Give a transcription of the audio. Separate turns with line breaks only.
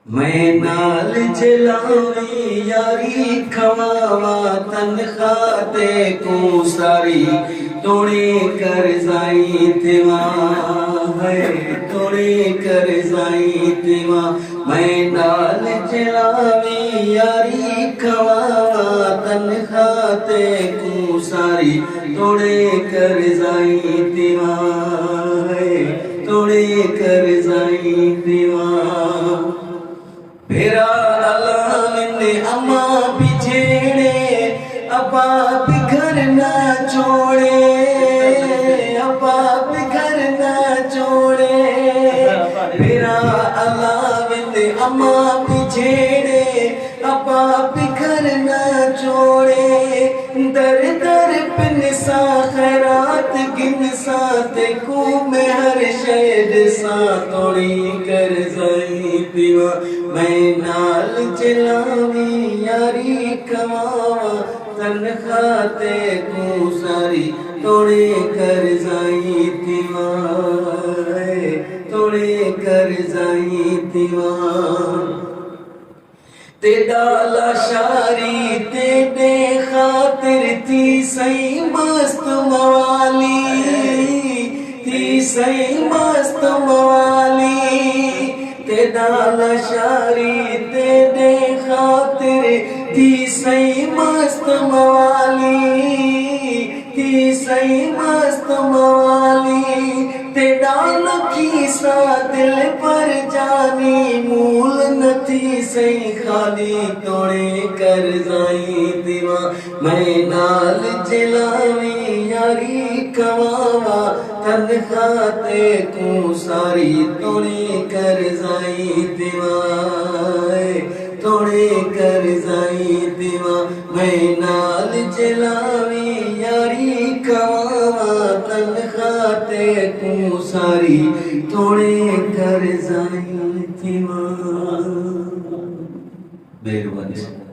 मैं नाल चलावी यारी खवावा तनख्वाह ते को सारी तोड़े कर जाई तेवा है तोड़े कर जाई तेवा। मैं नाल चलावी यारी खवावा तनख्वाह ते को सारी तोड़े कर जाई तेवा है तोड़े कर जाई तेवा। फेरा अलामिंदे अम्मा बिछेड़े अपा बिखर ना छोड़े अपा बिखर ना छोड़े। फेरा अलामिंदे अम्मा बिछेड़े अपा बिखर ना छोड़े। दर दर पिन सा खैरात गिन सा ते को में हर शहद सा तोड़ी कर जाई पीवा। मैं नाल चलावी यारी कमावा तनख्वाह ते को सारी तोड़े कर जाई पीवा तोड़े कर जाई पीवा। तेरा लाशारी तेरे खातिर थी सही मस्त मवाली थी सही मस्त मवाली। तेरा लाशारी तेरे खातिर थी सही मस्त मवाली थी सही मस्त मवाली। तेरा लखी सा दिल पर जानी मूल नथी सही खाली तोड़े कर जाई दीवा। मैं नाल चलावी यारी कमावा तनख्वाह ते को सारी तोड़े कर जाई दीवा तोड़े कर जाई दीवा। मैं नाल चलावी यारी कमावा तनख्वाह ते को सारी तोड़े कर जाई दीवा। मेहरबानी।